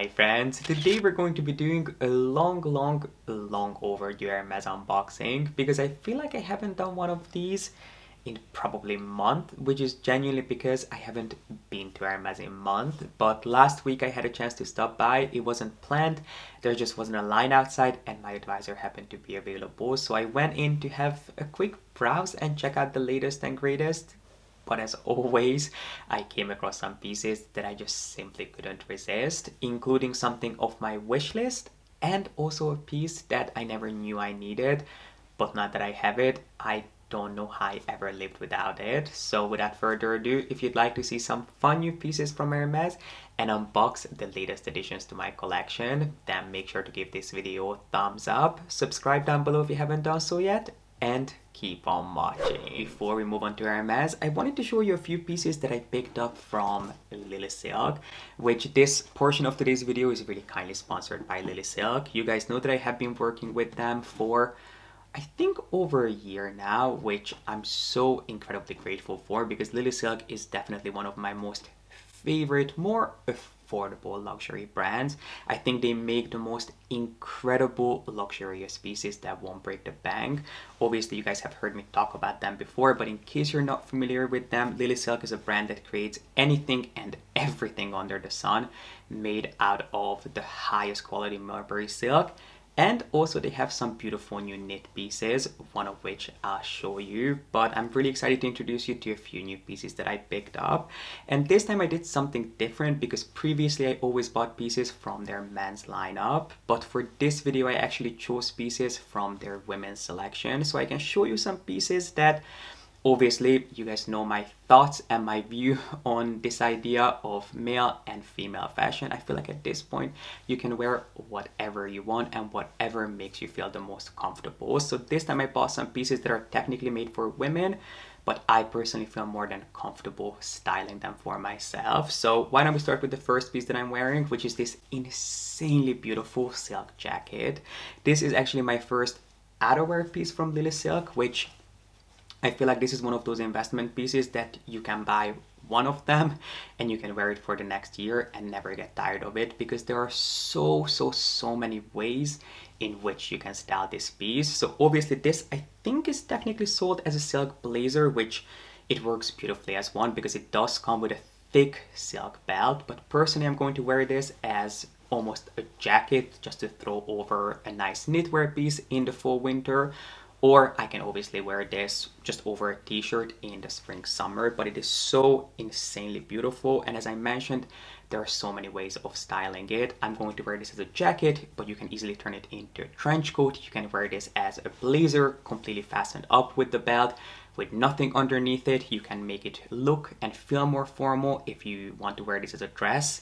Hi friends, today we're going to be doing a long overdue Hermes unboxing because I feel like I haven't done one of these in probably a month, which is genuinely because I haven't been to Hermes in a month. But last week I had a chance to stop by. It wasn't planned, there just wasn't a line outside and my advisor happened to be available. So I went in to have a quick browse and check out the latest and greatest. But as always, I came across some pieces that I just simply couldn't resist, including something off my wish list and also a piece that I never knew I needed. But now that I have it, I don't know how I ever lived without it. So without further ado, if you'd like to see some fun new pieces from Hermes and unbox the latest additions to my collection, then make sure to give this video a thumbs up, subscribe down below if you haven't done so yet, and keep on watching. Before we move on to Hermes, I wanted to show you a few pieces that I picked up from LilySilk, which this portion of today's video is really kindly sponsored by LilySilk. You guys know that I have been working with them for I think over a year now, which I'm so incredibly grateful for because LilySilk is definitely one of my most favorite, more affordable luxury brands. I think they make the most incredible luxurious pieces that won't break the bank. Obviously, you guys have heard me talk about them before, but in case you're not familiar with them, LilySilk is a brand that creates anything and everything under the sun made out of the highest quality mulberry silk. And also they have some beautiful new knit pieces, one of which I'll show you. But I'm really excited to introduce you to a few new pieces that I picked up. And this time I did something different because previously I always bought pieces from their men's lineup. But for this video I actually chose pieces from their women's selection. So I can show you some pieces that obviously, you guys know my thoughts and my view on this idea of male and female fashion. I feel like at this point, you can wear whatever you want and whatever makes you feel the most comfortable. So this time I bought some pieces that are technically made for women, but I personally feel more than comfortable styling them for myself. So why don't we start with the first piece that I'm wearing, which is this insanely beautiful silk jacket. This is actually my first outerwear piece from LilySilk, which I feel like this is one of those investment pieces that you can buy one of them and you can wear it for the next year and never get tired of it because there are so many ways in which you can style this piece. So obviously this I think is technically sold as a silk blazer, which it works beautifully as one because it does come with a thick silk belt, but personally I'm going to wear this as almost a jacket just to throw over a nice knitwear piece in the fall winter. Or I can obviously wear this just over a t-shirt in the spring summer, but it is so insanely beautiful. And as I mentioned, there are so many ways of styling it. I'm going to wear this as a jacket, but you can easily turn it into a trench coat. You can wear this as a blazer, completely fastened up with the belt, with nothing underneath it. You can make it look and feel more formal. If you want to wear this as a dress,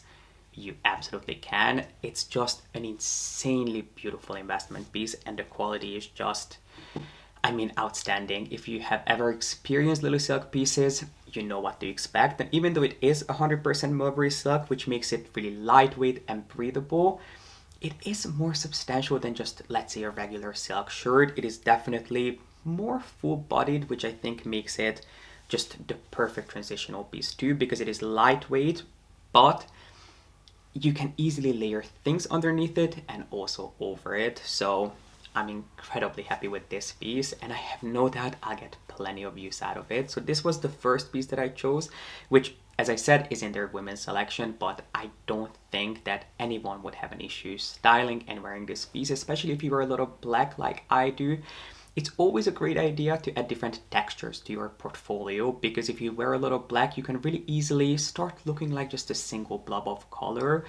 you absolutely can. It's just an insanely beautiful investment piece and the quality is just, I mean, outstanding. If you have ever experienced LilySilk pieces, you know what to expect. And even though it is 100% mulberry silk, which makes it really lightweight and breathable, it is more substantial than just, let's say, a regular silk shirt. It is definitely more full-bodied, which I think makes it just the perfect transitional piece too, because it is lightweight, but you can easily layer things underneath it and also over it. So I'm incredibly happy with this piece and I have no doubt I'll get plenty of use out of it. So this was the first piece that I chose, which as I said is in their women's selection, but I don't think that anyone would have an issue styling and wearing this piece, especially if you wear a lot of black like I do. It's always a great idea to add different textures to your portfolio because if you wear a lot of black, you can really easily start looking like just a single blob of color.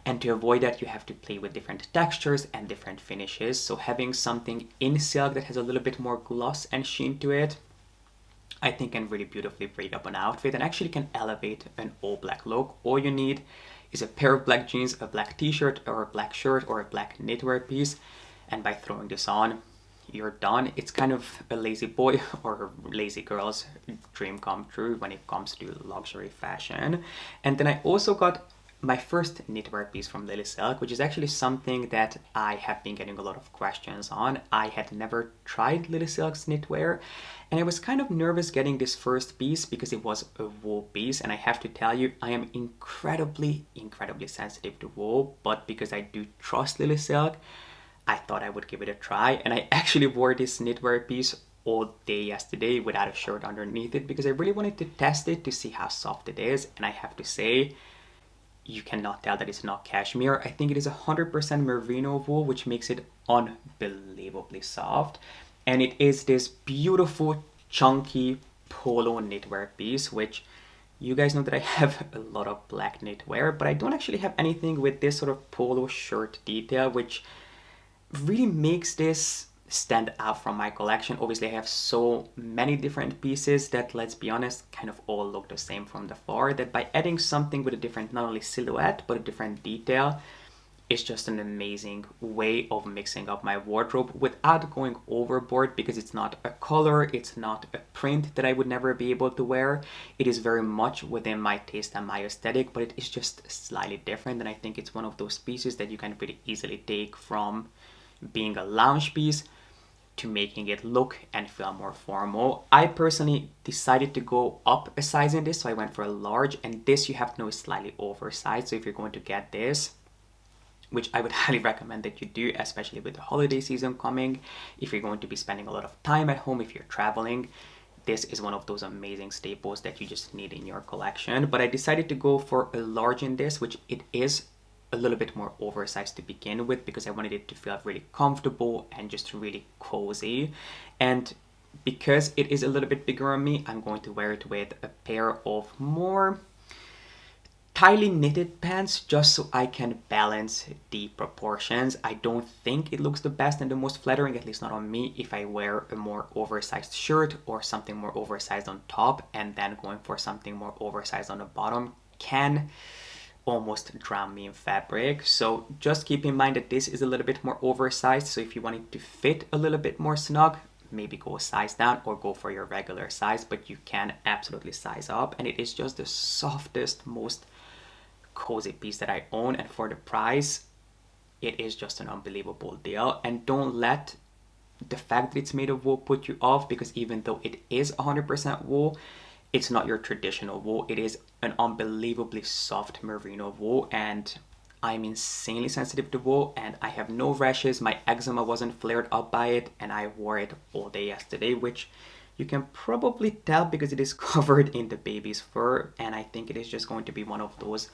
And to avoid that, you have to play with different textures and different finishes. So having something in silk that has a little bit more gloss and sheen to it, I think can really beautifully break up an outfit and actually can elevate an all black look. All you need is a pair of black jeans, a black t-shirt or a black shirt or a black knitwear piece. And by throwing this on, you're done. It's kind of a lazy boy or lazy girl's dream come true when it comes to luxury fashion. And then I also got my first knitwear piece from LilySilk, which is actually something that I have been getting a lot of questions on. I had never tried LilySilk's knitwear, and I was kind of nervous getting this first piece because it was a wool piece, and I have to tell you, I am incredibly sensitive to wool, but because I do trust LilySilk, I thought I would give it a try, and I actually wore this knitwear piece all day yesterday without a shirt underneath it because I really wanted to test it to see how soft it is, and I have to say, you cannot tell that it's not cashmere. I think it is 100% merino wool, which makes it unbelievably soft. And it is this beautiful, chunky polo knitwear piece, which you guys know that I have a lot of black knitwear, but I don't actually have anything with this sort of polo shirt detail, which really makes this stand out from my collection. Obviously, I have so many different pieces that, let's be honest, kind of all look the same from the far, that by adding something with a different, not only silhouette, but a different detail, it's just an amazing way of mixing up my wardrobe without going overboard, because it's not a color, it's not a print that I would never be able to wear. It is very much within my taste and my aesthetic, but it is just slightly different, and I think it's one of those pieces that you can pretty easily take from being a lounge piece to making it look and feel more formal. I personally decided to go up a size in this, so I went for a large, and this you have to know is slightly oversized. So if you're going to get this, which I would highly recommend that you do, especially with the holiday season coming, if you're going to be spending a lot of time at home, if you're traveling, this is one of those amazing staples that you just need in your collection. But I decided to go for a large in this, which it is a little bit more oversized to begin with because I wanted it to feel really comfortable and just really cozy. And because it is a little bit bigger on me, I'm going to wear it with a pair of more tightly knitted pants just so I can balance the proportions. I don't think it looks the best and the most flattering, at least not on me, if I wear a more oversized shirt or something more oversized on top and then going for something more oversized on the bottom can almost drown me in fabric. So just keep in mind that this is a little bit more oversized, so if you want it to fit a little bit more snug, maybe go a size down or go for your regular size, but you can absolutely size up. And it is just the softest, most cozy piece that I own, and for the price it is just an unbelievable deal. And don't let the fact that it's made of wool put you off, because even though it is 100% wool, it's not your traditional wool. It is an unbelievably soft merino wool, and I'm insanely sensitive to wool, and I have no rashes. My eczema wasn't flared up by it, and I wore it all day yesterday, which you can probably tell because it is covered in the baby's fur, and I think it is just going to be one of those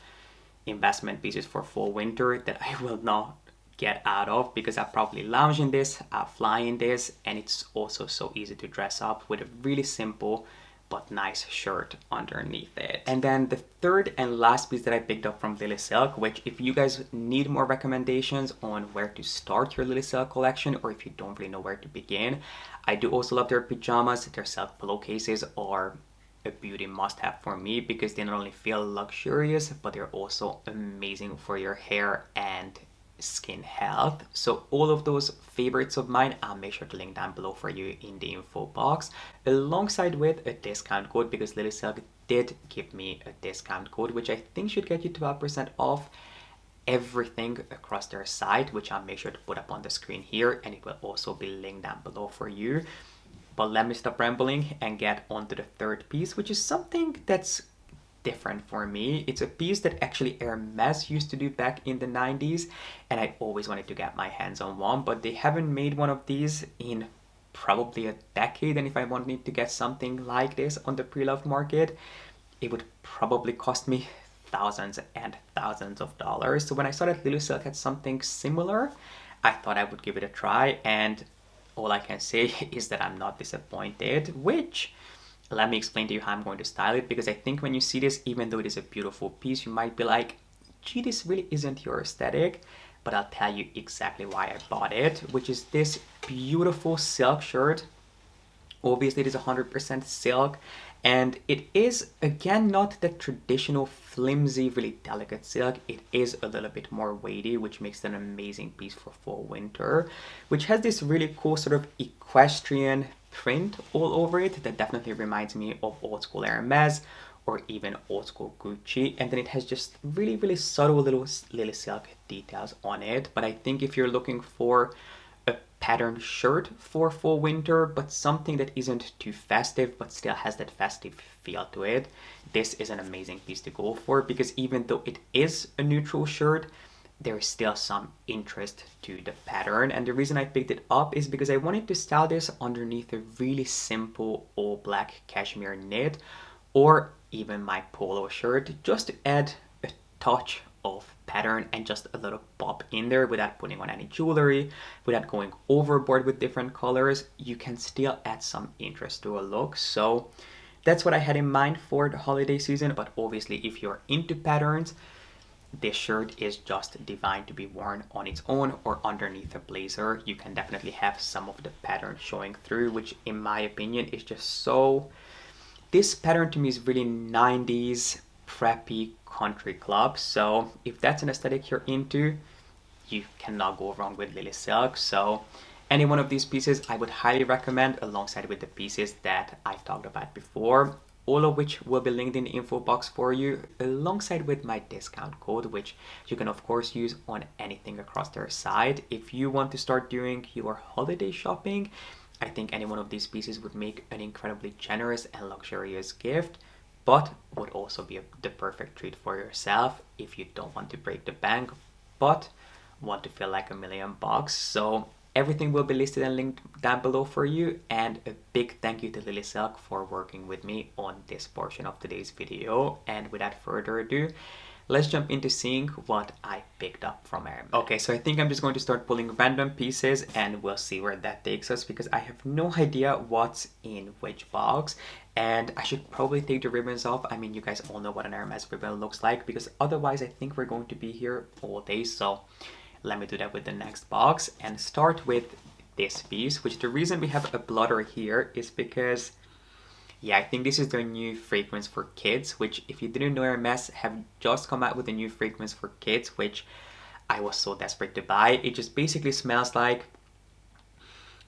investment pieces for fall winter that I will not get out of, because I probably lounge in this, I fly in this, and it's also so easy to dress up with a really simple but nice shirt underneath it. And then the third and last piece that I picked up from LilySilk, which if you guys need more recommendations on where to start your LilySilk collection, or if you don't really know where to begin, I do also love their pajamas. Their silk pillowcases are a beauty must-have for me because they not only feel luxurious, but they're also amazing for your hair and skin health. So all of those favorites of mine, I'll make sure to link down below for you in the info box, alongside with a discount code, because LilySilk did give me a discount code, which I think should get you 12% off everything across their site, which I'll make sure to put up on the screen here, and it will also be linked down below for you. But let me stop rambling and get on to the third piece, which is something that's different for me. It's a piece that actually Hermes used to do back in the 90s, and I always wanted to get my hands on one, but they haven't made one of these in probably a decade, and if I wanted to get something like this on the pre-loved market, it would probably cost me thousands and thousands of dollars. So when I saw that LilySilk had something similar, I thought I would give it a try, and all I can say is that I'm not disappointed, which, let me explain to you how I'm going to style it, because I think when you see this, even though it is a beautiful piece, you might be like, gee, this really isn't your aesthetic, but I'll tell you exactly why I bought it, which is this beautiful silk shirt. Obviously, it is 100% silk, and it is, again, not the traditional flimsy, really delicate silk. It is a little bit more weighty, which makes it an amazing piece for fall winter, which has this really cool sort of equestrian print all over it that definitely reminds me of old school Hermes, or even old school Gucci, and then it has just really subtle little LilySilk details on it. But I think if you're looking for a patterned shirt for full winter, but something that isn't too festive but still has that festive feel to it, this is an amazing piece to go for, because even though it is a neutral shirt, there is still some interest to the pattern. And the reason I picked it up is because I wanted to style this underneath a really simple all black cashmere knit, or even my polo shirt, just to add a touch of pattern and just a little pop in there without putting on any jewelry, without going overboard with different colors. You can still add some interest to a look. So that's what I had in mind for the holiday season. But obviously, if you're into patterns, this shirt is just designed to be worn on its own or underneath a blazer. You can definitely have some of the pattern showing through, which in my opinion is just so... This pattern to me is really 90s preppy country club. So if that's an aesthetic you're into, you cannot go wrong with LilySilk. So any one of these pieces I would highly recommend, alongside with the pieces that I talked about before, all of which will be linked in the info box for you, alongside with my discount code, which you can of course use on anything across their site. If you want to start doing your holiday shopping, I think any one of these pieces would make an incredibly generous and luxurious gift, but would also be the perfect treat for yourself if you don't want to break the bank, but want to feel like $1,000,000. So everything will be listed and linked down below for you. And a big thank you to LilySilk for working with me on this portion of today's video. And without further ado, let's jump into seeing what I picked up from Hermes. Okay, so I think I'm just going to start pulling random pieces and we'll see where that takes us, because I have no idea what's in which box. And I should probably take the ribbons off. I mean, you guys all know what an Hermes ribbon looks like, because otherwise I think we're going to be here all day. So let me do that with the next box and start with this piece, which the reason we have a blotter here is because, yeah, I think this is their new fragrance for kids, which if you didn't know, Hermes have just come out with a new fragrance for kids, which I was so desperate to buy. It just basically smells like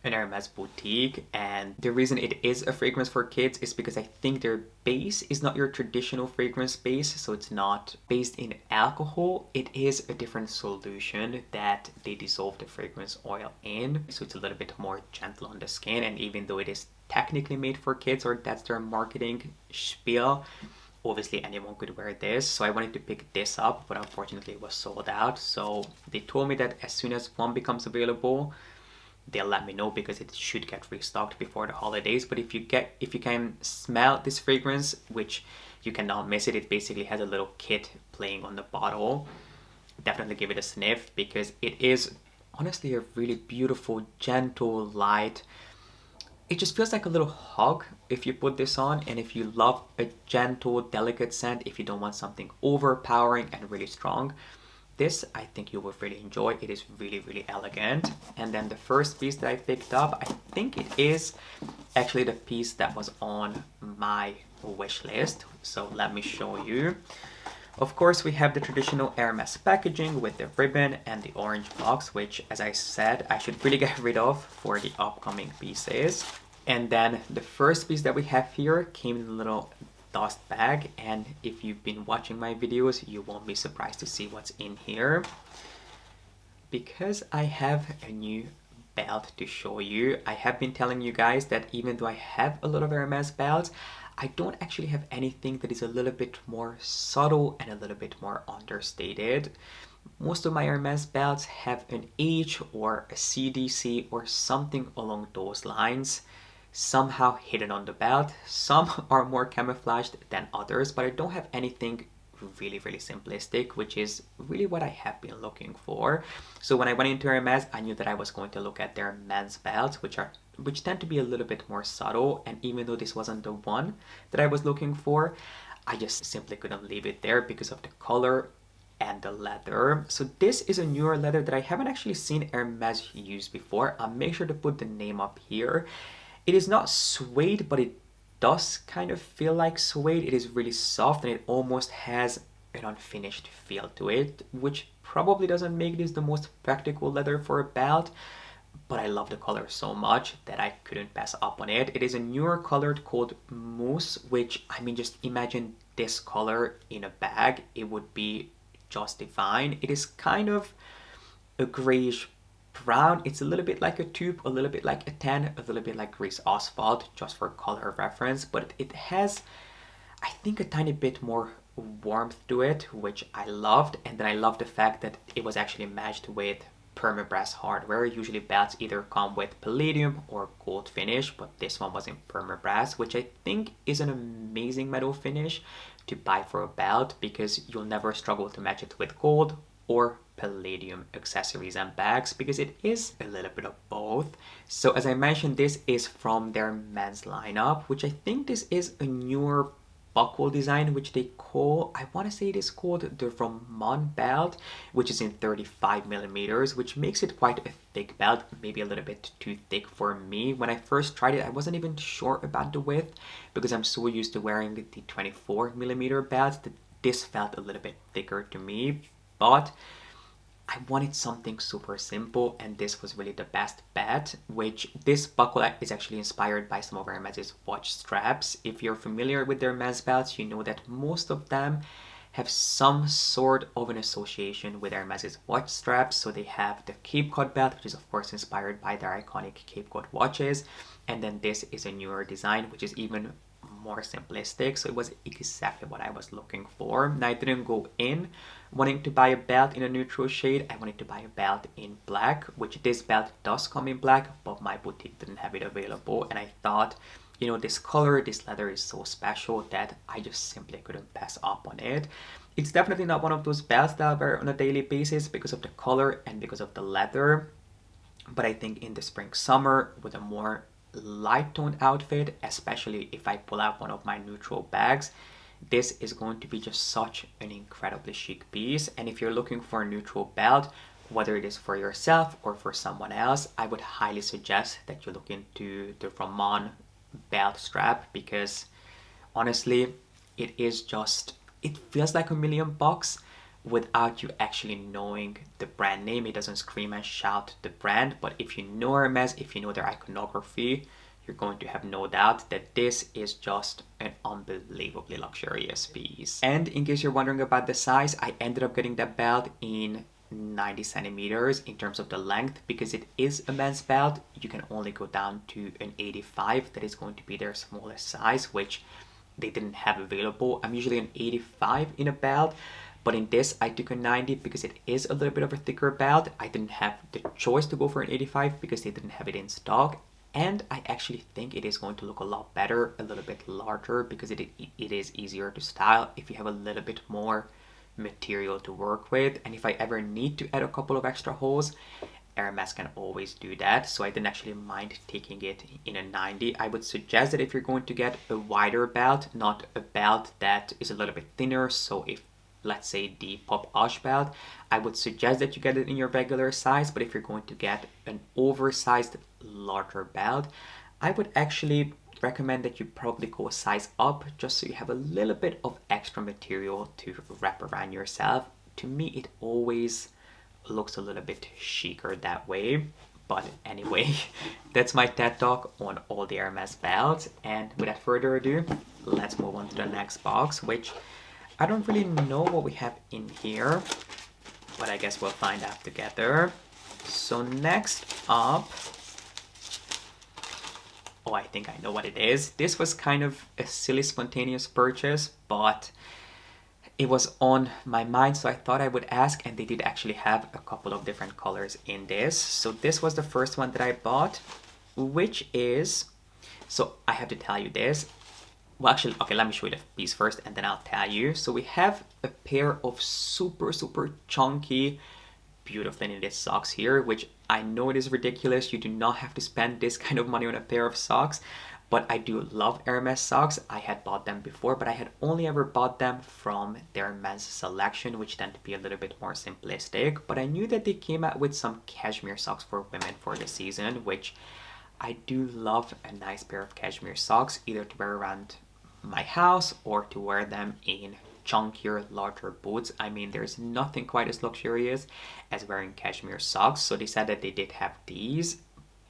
an Hermes boutique, and the reason it is a fragrance for kids is because I think their base is not your traditional fragrance base, so it's not based in alcohol. It is a different solution that they dissolve the fragrance oil in, so it's a little bit more gentle on the skin. And even though it is technically made for kids, or that's their marketing spiel, obviously anyone could wear this. So I wanted to pick this up, but unfortunately it was sold out. So they told me that as soon as one becomes available, they'll let me know, because it should get restocked before the holidays. But if you can smell this fragrance, which you cannot miss it basically has a little kit playing on the bottle, definitely give it a sniff, because it is honestly a really beautiful, gentle, light. It just feels like a little hug if you put this on. And if you love a gentle, delicate scent, if you don't want something overpowering and really strong, this I think you will really enjoy. It is really elegant. And then the first piece that I picked up, I think it is actually the piece that was on my wish list. So let me show you. Of course, we have the traditional Hermes packaging with the ribbon and the orange box, which, as I said, I should really get rid of for the upcoming pieces. And then the first piece that we have here came in a little dust bag, and if you've been watching my videos, you won't be surprised to see what's in here, because I have a new belt to show you. I have been telling you guys that even though I have a lot of Hermes belts, I don't actually have anything that is a little bit more subtle and a little bit more understated. Most of my Hermes belts have an H or a CDC or something along those lines, somehow hidden on the belt. Some are more camouflaged than others, but I don't have anything really simplistic, which is really what I have been looking for. So when I went into Hermes, I knew that I was going to look at their men's belts, which tend to be a little bit more subtle. And even though this wasn't the one that I was looking for, I just simply couldn't leave it there because of the color and the leather. So this is a newer leather that I haven't actually seen Hermes use before. I'll make sure to put the name up here. It is not suede, but it does kind of feel like suede. It is really soft and it almost has an unfinished feel to it, which probably doesn't make this the most practical leather for a belt, but I love the color so much that I couldn't pass up on it. It is a newer color called Mousse, which, I mean, just imagine this color in a bag, it would be just divine. It is kind of a grayish brown. It's a little bit like a tube, a little bit like a tan, a little bit like grease asphalt, just for color reference, but it has, I think, a tiny bit more warmth to it, which I loved. And then I love the fact that it was actually matched with permabrass hardware. Usually belts either come with palladium or gold finish, but this one was in permabrass, which I think is an amazing metal finish to buy for a belt, because you'll never struggle to match it with gold or palladium accessories and bags, because it is a little bit of both. So as I mentioned, this is from their men's lineup, which I think this is a newer buckle design, which they call, I want to say it is called the Roman belt, which is in 35 millimeters, which makes it quite a thick belt, maybe a little bit too thick for me. When I first tried it, I wasn't even sure about the width, because I'm so used to wearing the 24 millimeter belts that this felt a little bit thicker to me. But I wanted something super simple, and this was really the best bet, which this buckle is actually inspired by some of Hermes' watch straps. If you're familiar with their men's belts, you know that most of them have some sort of an association with Hermes' watch straps. So they have the Cape Cod belt, which is of course inspired by their iconic Cape Cod watches. And then this is a newer design, which is even more simplistic. So it was exactly what I was looking for. Now I didn't go in wanting to buy a belt in a neutral shade. I wanted to buy a belt in black, which this belt does come in black, but my boutique didn't have it available. And I thought, you know, this color, this leather is so special that I just simply couldn't pass up on it. It's definitely not one of those belts that I wear on a daily basis because of the color and because of the leather. But I think in the spring summer with a more light toned outfit, especially if I pull out one of my neutral bags, this is going to be just such an incredibly chic piece. And if you're looking for a neutral belt, whether it is for yourself or for someone else, I would highly suggest that you look into the Roman belt strap, because honestly, it feels like $1,000,000 without you actually knowing the brand name. It doesn't scream and shout the brand, but if you know Hermes, if you know their iconography, you're going to have no doubt that this is just an unbelievably luxurious piece. And in case you're wondering about the size, I ended up getting that belt in 90 centimeters in terms of the length, because it is a men's belt. You can only go down to an 85. That is going to be their smallest size, which they didn't have available. I'm usually an 85 in a belt, but in this I took a 90 because it is a little bit of a thicker belt. I didn't have the choice to go for an 85 because they didn't have it in stock. And I actually think it is going to look a lot better, a little bit larger, because it is easier to style if you have a little bit more material to work with. And if I ever need to add a couple of extra holes, Hermes can always do that. So I didn't actually mind taking it in a 90. I would suggest that if you're going to get a wider belt, not a belt that is a little bit thinner, so if let's say the Pop Ash belt, I would suggest that you get it in your regular size. But if you're going to get an oversized larger belt, I would actually recommend that you probably go a size up, just so you have a little bit of extra material to wrap around yourself. To me, it always looks a little bit chicer that way. But anyway, that's my TED talk on all the Hermes belts. And without further ado, let's move on to the next box, which I don't really know what we have in here, but I guess we'll find out together. So next up, oh, I think I know what it is. This was kind of a silly spontaneous purchase, but it was on my mind, so I thought I would ask, and they did actually have a couple of different colors in this. So this was the first one that I bought, which is, so I have to tell you this. Well, actually, okay, let me show you the piece first and then I'll tell you. So we have a pair of super chunky, beautifully knitted socks here, which I know it is ridiculous. You do not have to spend this kind of money on a pair of socks, but I do love Hermes socks. I had bought them before, but I had only ever bought them from their men's selection, which tend to be a little bit more simplistic. But I knew that they came out with some cashmere socks for women for the season, which I do love a nice pair of cashmere socks, either to wear around my house or to wear them in chunkier, larger boots. I mean, there's nothing quite as luxurious as wearing cashmere socks. So they said that they did have these,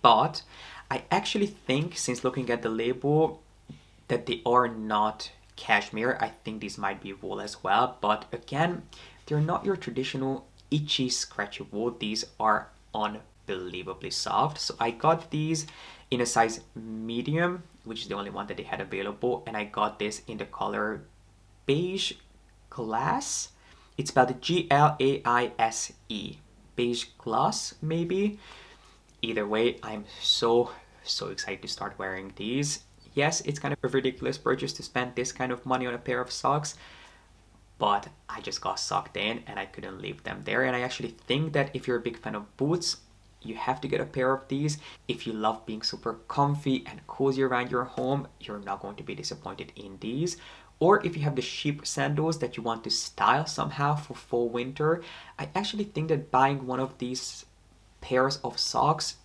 but I actually think, since looking at the label, that they are not cashmere. I think these might be wool as well, but again, they're not your traditional itchy, scratchy wool. These are unbelievably soft. So I got these in a size medium, which is the only one that they had available, and I got this in the color beige glass. It's spelled Glaise, beige glass maybe. Either way, I'm so excited to start wearing these. Yes, it's kind of a ridiculous purchase to spend this kind of money on a pair of socks, but I just got sucked in and I couldn't leave them there. And I actually think that if you're a big fan of boots, you have to get a pair of these. If you love being super comfy and cozy around your home, you're not going to be disappointed in these. Or if you have the sheep sandals that you want to style somehow for fall winter, I actually think that buying one of these pairs of socks,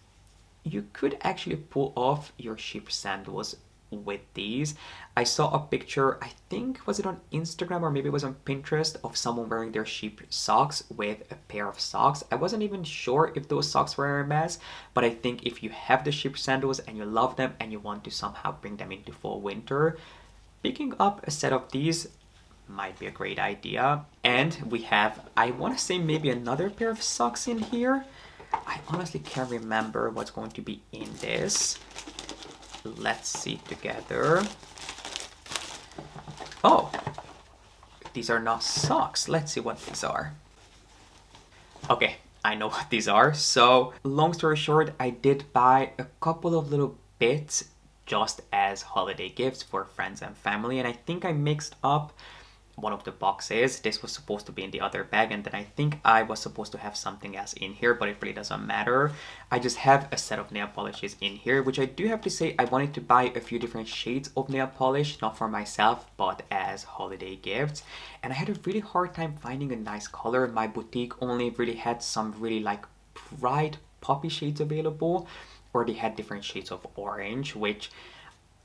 you could actually pull off your sheep sandals with these. I saw a picture, I think was it on Instagram or maybe it was on Pinterest, of someone wearing their sheep socks with a pair of socks. I wasn't even sure if those socks were Hermes, but I think if you have the sheep sandals and you love them and you want to somehow bring them into fall winter, picking up a set of these might be a great idea. And we have, I want to say maybe another pair of socks in here. I honestly can't remember what's going to be in this. Let's see together. Oh, these are not socks. Let's see what these are. Okay, I know what these are. So, long story short, I did buy a couple of little bits just as holiday gifts for friends and family, and I think I mixed up one of the boxes. This was supposed to be in the other bag, and then I think I was supposed to have something else in here, but it really doesn't matter. I just have a set of nail polishes in here, which I do have to say I wanted to buy a few different shades of nail polish, not for myself, but as holiday gifts. And I had a really hard time finding a nice color. My boutique only really had some really like bright poppy shades available, or they had different shades of orange, which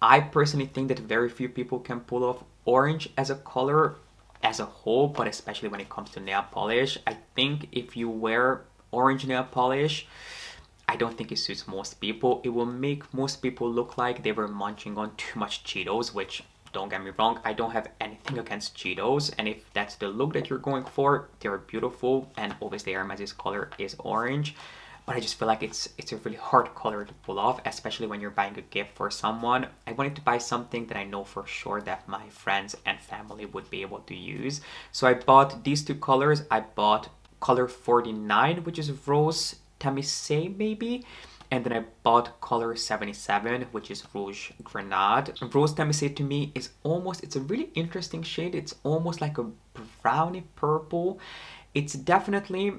I personally think that very few people can pull off orange as a color as a whole, but especially when it comes to nail polish. I think if you wear orange nail polish, I don't think it suits most people. It will make most people look like they were munching on too much Cheetos, which, don't get me wrong, I don't have anything against Cheetos, and if that's the look that you're going for, they're beautiful, and obviously Hermes' color is orange. But I just feel like it's a really hard color to pull off, especially when you're buying a gift for someone. I wanted to buy something that I know for sure that my friends and family would be able to use. So I bought these two colors. I bought color 49, which is Rose Tamisay maybe. And then I bought color 77, which is Rouge Grenade. Rose Tamisay to me is almost, it's a really interesting shade. It's almost like a browny purple. It's definitely,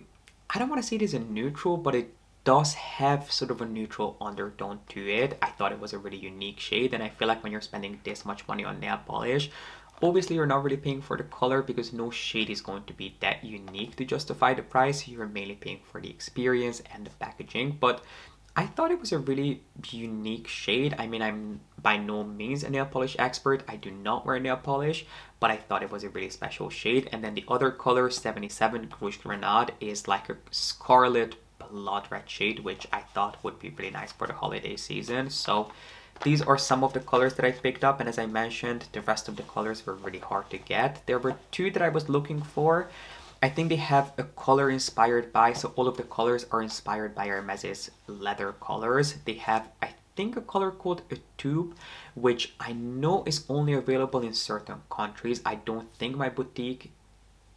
I don't want to say it is a neutral, but it does have sort of a neutral undertone to it. I thought it was a really unique shade, and I feel like when you're spending this much money on nail polish, obviously you're not really paying for the color because no shade is going to be that unique to justify the price. You're mainly paying for the experience and the packaging, but I thought it was a really unique shade. I mean, I'm by no means a nail polish expert. I do not wear nail polish, but I thought it was a really special shade. And then the other color, 77 Rouge Grenade, is like a scarlet blood red shade, which I thought would be really nice for the holiday season. So these are some of the colors that I picked up. And as I mentioned, the rest of the colors were really hard to get. There were two that I was looking for. I think they have a color inspired by, so all of the colors are inspired by Hermes' leather colors. They have, I think, a color called a tube, which I know is only available in certain countries. I don't think my boutique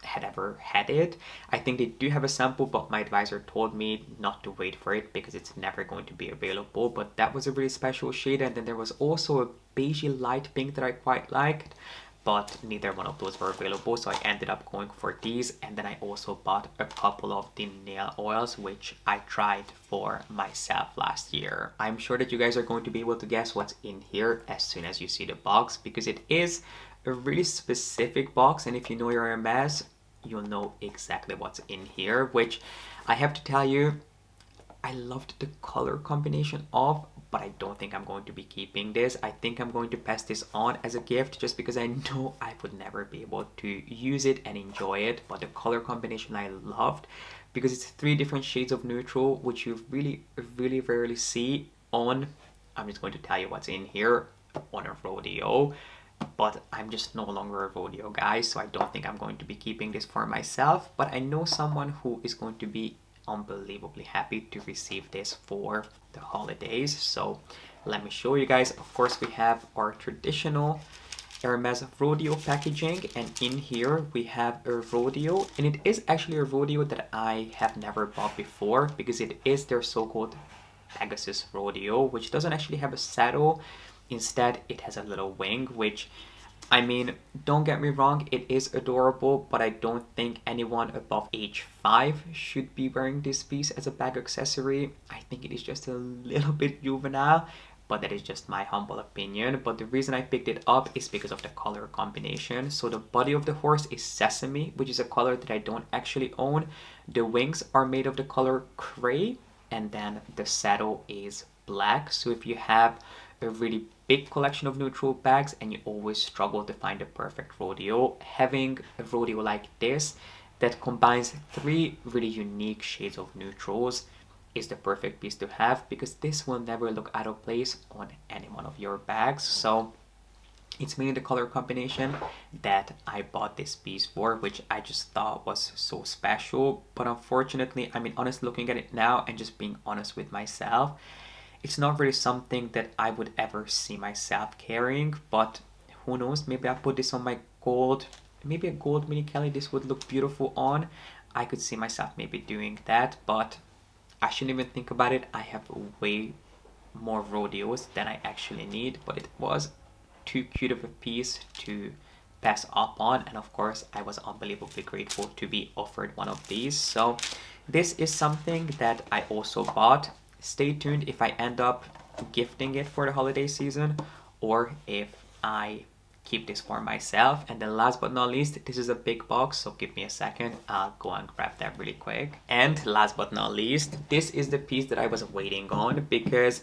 had ever had it. I think they do have a sample, but my advisor told me not to wait for it because it's never going to be available. But that was a really special shade. And then there was also a beigey light pink that I quite liked, but neither one of those were available, so I ended up going for these. And then I also bought a couple of the nail oils, which I tried for myself last year. I'm sure that you guys are going to be able to guess what's in here as soon as you see the box, because it is a really specific box, and if you know your Hermes, you'll know exactly what's in here, which I have to tell you, I loved the color combination of, but I don't think I'm going to be keeping this. I think I'm going to pass this on as a gift just because I know I would never be able to use it and enjoy it. But the color combination I loved because it's 3 different shades of neutral, which you really rarely see on, I'm just going to tell you what's in here, on a rodeo. but I'm just no longer a rodeo guy, so I don't think I'm going to be keeping this for myself. But I know someone who is going to be unbelievably happy to receive this for the holidays. So let me show you guys. Of course, we have our traditional Hermes rodeo packaging, and in here we have a rodeo, and it is actually a rodeo that I have never bought before because it is their so-called Pegasus rodeo, which doesn't actually have a saddle. Instead, it has a little wing, which, I mean, don't get me wrong, it is adorable, but I don't think anyone above age 5 should be wearing this piece as a bag accessory. I think it is just a little bit juvenile, but that is just my humble opinion. But the reason I picked it up is because of the color combination. So the body of the horse is sesame, which is a color that I don't actually own. The wings are made of the color gray, and then the saddle is black. So if you have a really big collection of neutral bags and you always struggle to find the perfect rodeo, having a rodeo like this that combines 3 really unique shades of neutrals is the perfect piece to have, because this will never look out of place on any one of your bags. So it's mainly the color combination that I bought this piece for, which I just thought was so special. But unfortunately, I mean, honestly, looking at it now and just being honest with myself, it's not really something that I would ever see myself carrying. But who knows, maybe I put this on my gold, maybe a gold mini Kelly, this would look beautiful on. I could see myself maybe doing that, but I shouldn't even think about it. I have way more rodeos than I actually need, but it was too cute of a piece to pass up on, and of course I was unbelievably grateful to be offered one of these. So this is something that I also bought. Stay tuned if I end up gifting it for the holiday season or if I keep this for myself. And then last but not least, this is a big box, so give me a second, I'll go and grab that really quick. And last but not least, this is the piece that I was waiting on, because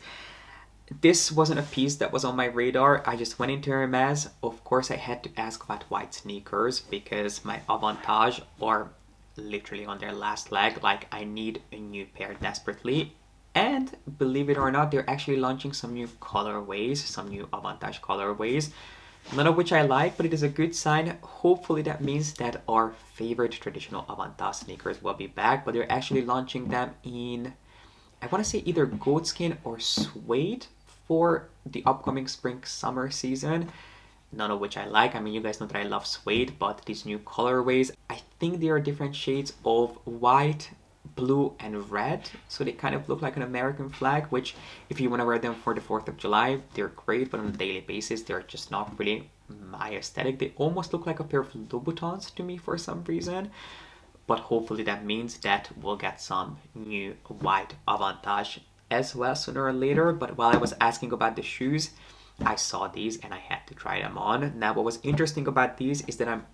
this wasn't a piece that was on my radar. I just went into Hermes. Of course, I had to ask about white sneakers because my Avantage are literally on their last leg. Like, I need a new pair desperately. And believe it or not, they're actually launching some new colorways, some new Avantage colorways. None of which I like, but it is a good sign. Hopefully that means that our favorite traditional Avantage sneakers will be back, but they're actually launching them in, I want to say, either goatskin or suede for the upcoming spring-summer season. None of which I like. I mean, you guys know that I love suede, but these new colorways, I think they are different shades of white, blue, and red. So they kind of look like an American flag, which if you want to wear them for the 4th of July, they're great, but on a daily basis, they're just not really my aesthetic. They almost look like a pair of Louboutins to me for some reason. But hopefully that means that we'll get some new white Avantage as well sooner or later. But while I was asking about the shoes, I saw these and I had to try them on. Now, what was interesting about these is that I'm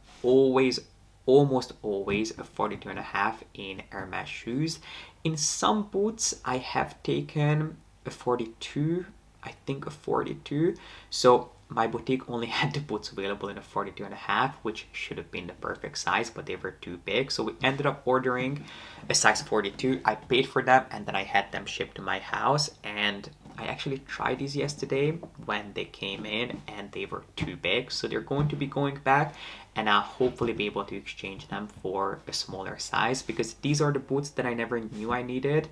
almost always a 42.5 in Hermes shoes. In some boots, I have taken a 42, I think a 42. So my boutique only had the boots available in a 42.5, which should have been the perfect size, but they were too big. So we ended up ordering a size 42. I paid for them and then I had them shipped to my house. And I actually tried these yesterday when they came in and they were too big. So they're going to be going back, and I'll hopefully be able to exchange them for a smaller size, because these are the boots that I never knew I needed,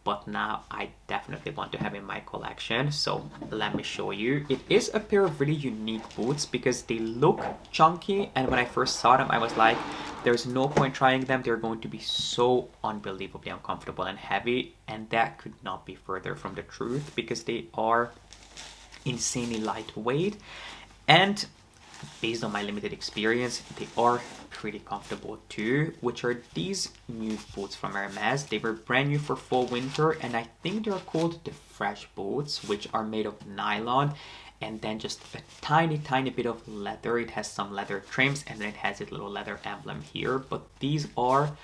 but now I definitely want to have in my collection. So let me show you. It is a pair of really unique boots because they look chunky, and when I first saw them I was like, there's no point trying them, they're going to be so unbelievably uncomfortable and heavy, and that could not be further from the truth, because they are insanely lightweight, and based on my limited experience, they are pretty comfortable too, which are these new boots from Hermes. They were brand new for fall winter, and I think they're called the Fresh boots, which are made of nylon and then just a tiny bit of leather. It has some leather trims and then it has its little leather emblem here, but these are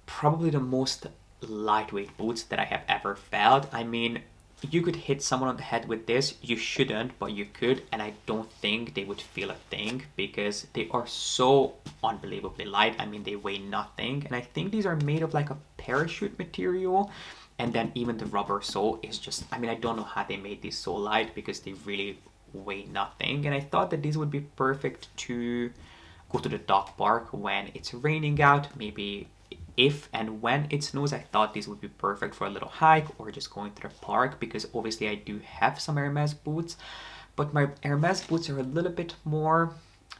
probably the most lightweight boots that I have ever felt. I mean, you could hit someone on the head with this. You shouldn't, but you could, and I don't think they would feel a thing because they are so unbelievably light. I mean, they weigh nothing, and I think these are made of like a parachute material, and then even the rubber sole is just, I mean, I don't know how they made these so light because they really weigh nothing. And I thought that these would be perfect to go to the dog park when it's raining out. Maybe if and when it snows, I thought these would be perfect for a little hike or just going to the park, because obviously I do have some Hermes boots, but my Hermes boots are a little bit more,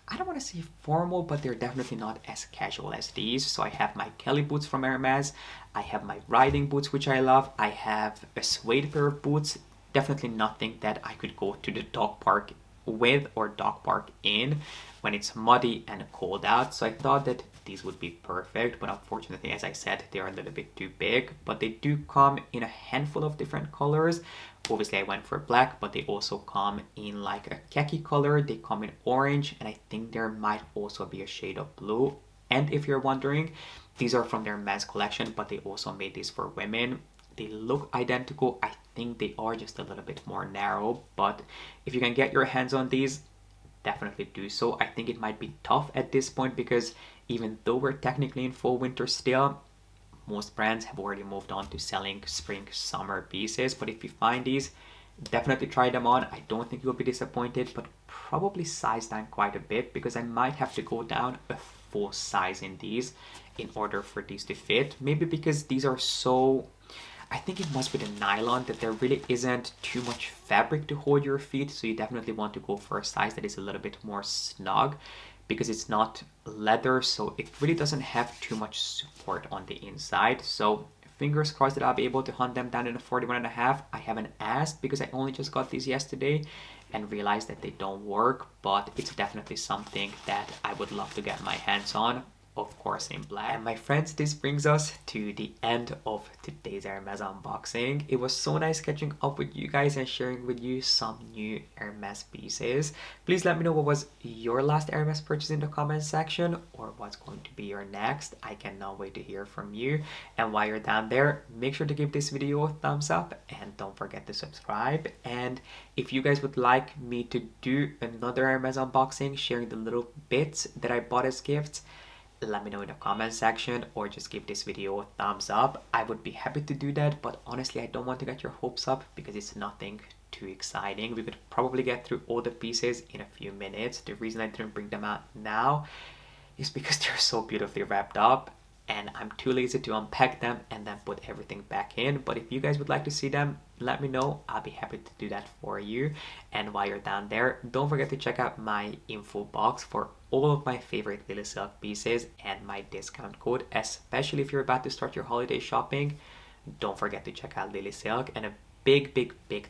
I don't want to say formal, but they're definitely not as casual as these. So I have my Kelly boots from Hermes, I have my riding boots, which I love, I have a suede pair of boots, definitely nothing that I could go to the dog park with or dog park in when it's muddy and cold out. So I thought that these would be perfect, but unfortunately, as I said, they are a little bit too big, but they do come in a handful of different colors. Obviously I went for black, but they also come in like a khaki color, they come in orange, and I think there might also be a shade of blue. And if you're wondering, these are from their men's collection, but they also made these for women. They look identical. I think they are just a little bit more narrow, but if you can get your hands on these, definitely do so. I think it might be tough at this point because even though we're technically in fall winter still, most brands have already moved on to selling spring summer pieces. But if you find these, definitely try them on. I don't think you'll be disappointed, but probably size down quite a bit, because I might have to go down a full size in these in order for these to fit. Maybe because these are so, I think it must be the nylon, that there really isn't too much fabric to hold your feet, so you definitely want to go for a size that is a little bit more snug, because it's not leather, so it really doesn't have too much support on the inside. So fingers crossed that I'll be able to hunt them down in a 41.5. I haven't asked because I only just got these yesterday and realized that they don't work, but it's definitely something that I would love to get my hands on, of course in black. And my friends, this brings us to the end of today's Hermes unboxing. It was so nice catching up with you guys and sharing with you some new Hermes pieces. Please let me know what was your last Hermes purchase in the comments section, or what's going to be your next. I cannot wait to hear from you. And while you're down there, make sure to give this video a thumbs up and don't forget to subscribe. And if you guys would like me to do another Hermes unboxing sharing the little bits that I bought as gifts, let me know in the comment section, or just give this video a thumbs up. I would be happy to do that, but honestly I don't want to get your hopes up because it's nothing too exciting. We could probably get through all the pieces in a few minutes. The reason I didn't bring them out now is because they're so beautifully wrapped up and I'm too lazy to unpack them and then put everything back in. But if you guys would like to see them, let me know. I'll be happy to do that for you. And while you're down there, don't forget to check out my info box for all of my favorite LilySilk pieces and my discount code, especially if you're about to start your holiday shopping. Don't forget to check out LilySilk, and a big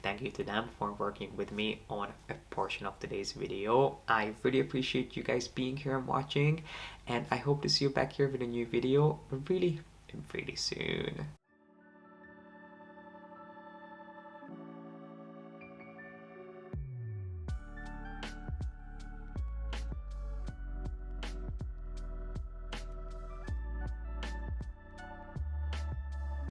thank you to them for working with me on a portion of today's video. I really appreciate you guys being here and watching, and I hope to see you back here with a new video really soon.